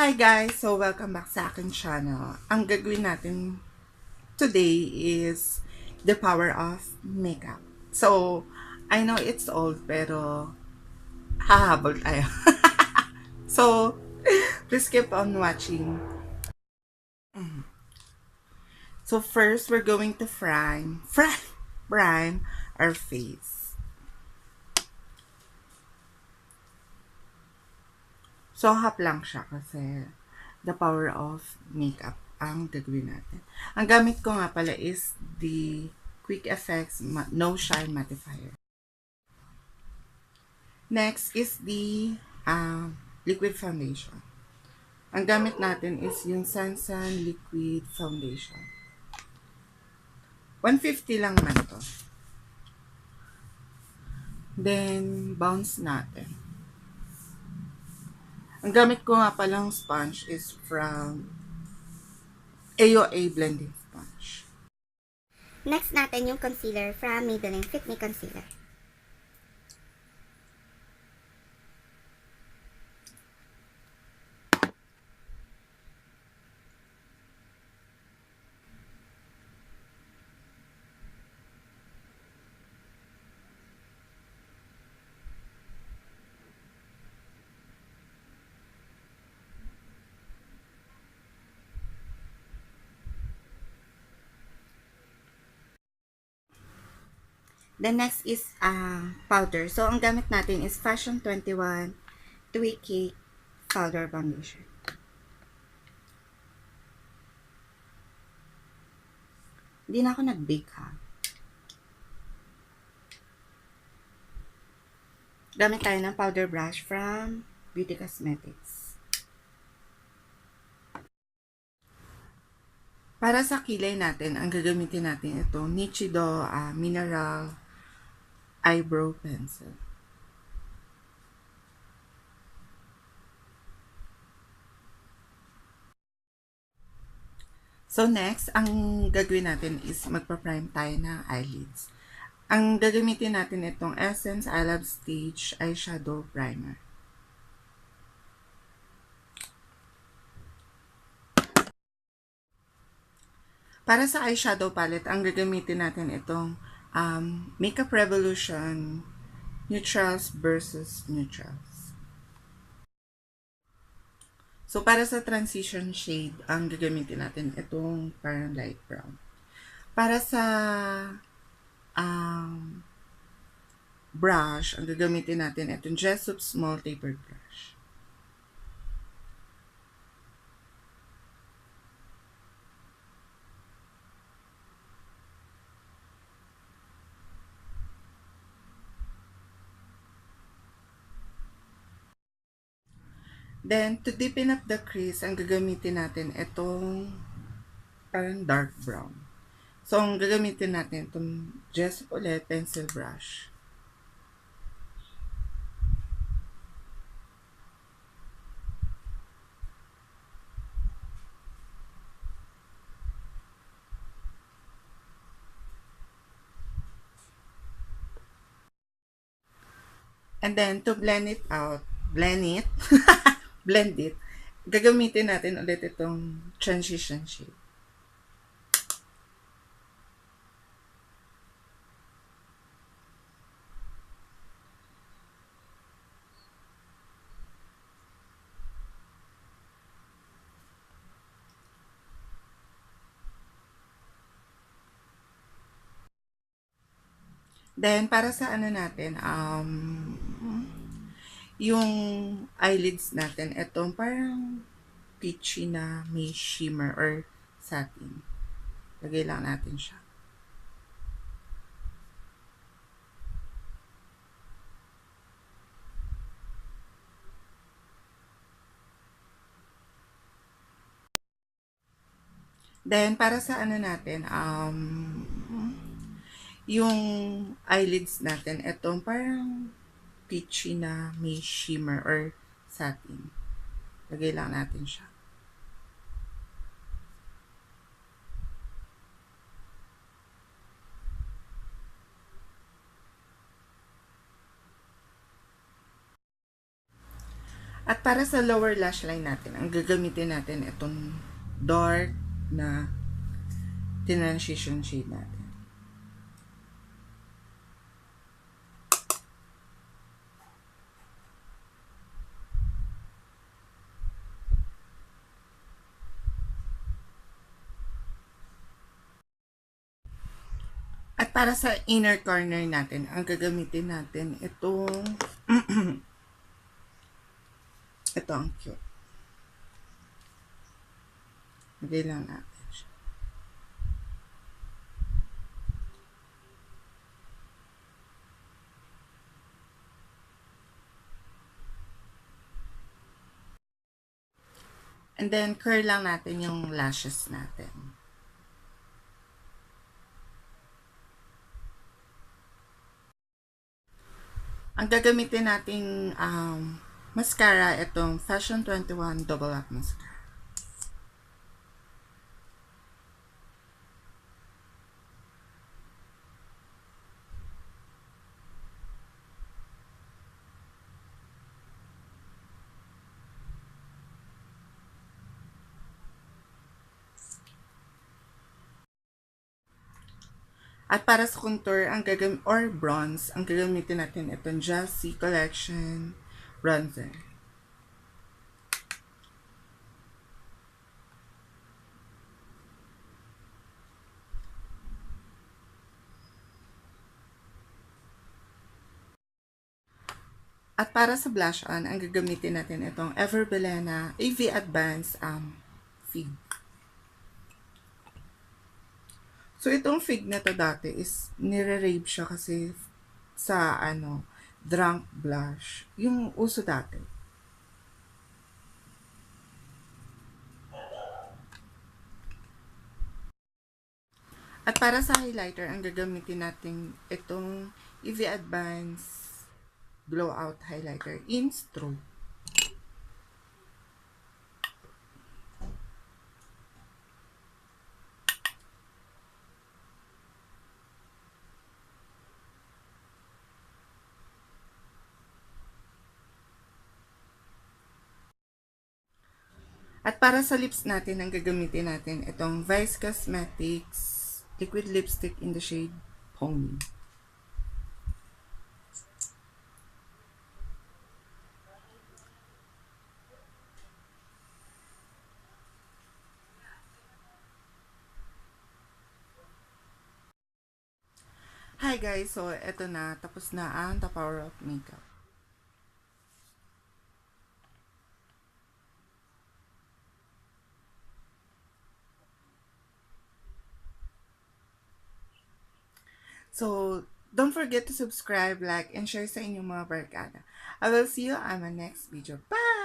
Hi guys! So, welcome back sa aking channel. Ang gagawin natin today is the power of makeup. So, I know it's old pero hahabol tayo. So, please keep on watching. So, first we're going to prime our face. So, hap lang siya kasi the power of makeup ang gagawin natin. Ang gamit ko nga pala is the Quick Effects No Shine Mattifier. Next is the liquid foundation. Ang gamit natin is yung Sansan Liquid Foundation. 150 lang man to. Then, bounce natin. Ang gamit ko nga palang sponge is from HUAWEI Blending Sponge. Next natin yung concealer from Maybelline Fit Me Concealer. The next is powder. So, ang gamit natin is Fashion 21 2K Powder Foundation. Hindi na ako nag-bake ha. Gamit tayo ng powder brush from Beauty Cosmetics. Para sa kilay natin, ang gagamitin natin ito, Nichido Mineral Eyebrow Pencil. So next, ang gagawin natin is magpa-prime tayo ng eyelids. Ang gagamitin natin itong Essence I Love Stage Eyeshadow Primer. Para sa eyeshadow palette, ang gagamitin natin itong Makeup Revolution Neutrals versus Neutrals. So, para sa transition shade, ang gagamitin natin itong parang light brown. Para sa brush, ang gagamitin natin itong Jessup Small Tapered Brush. Then, to deepen up the crease, ang gagamitin natin itong parang dark brown. So, ang gagamitin natin itong Jessup ulit pencil brush. And then, to blend it, blend it, gagamitin natin ulit itong transition shade. Then, para sa ano natin, yung eyelids natin, itong parang peachy na may shimmer or satin. Lagay lang natin siya. Then, para sa ano natin, yung eyelids natin, itong parang peachy na may shimmer or satin. Lagay lang natin siya. At para sa lower lash line natin, ang gagamitin natin itong dark na transition shade natin. At para sa inner corner natin, ang gagamitin natin itong ito ang cute. Lagay lang natin siya. And then, curl lang natin yung lashes natin. Ang gagamitin nating mascara, itong Fashion 21 Double Up Mascara. At para sa contour, or bronze, ang gagamitin natin itong Just C Collection bronzer. At para sa blush on, ang gagamitin natin itong Everbelena AV Advanced Fig. So, itong fig na to dati is nire-rave siya kasi sa drunk blush. Yung uso dati. At para sa highlighter, ang gagamitin natin itong EV Advance Glow Out Highlighter in Stroke. At para sa lips natin, ang gagamitin natin itong Vice Cosmetics Liquid Lipstick in the shade Pony. Hi guys! So, eto na. Tapos na ang The Power of Makeup. So, don't forget to subscribe, like, and share sa inyong mga barkada. I will see you on my next video. Bye!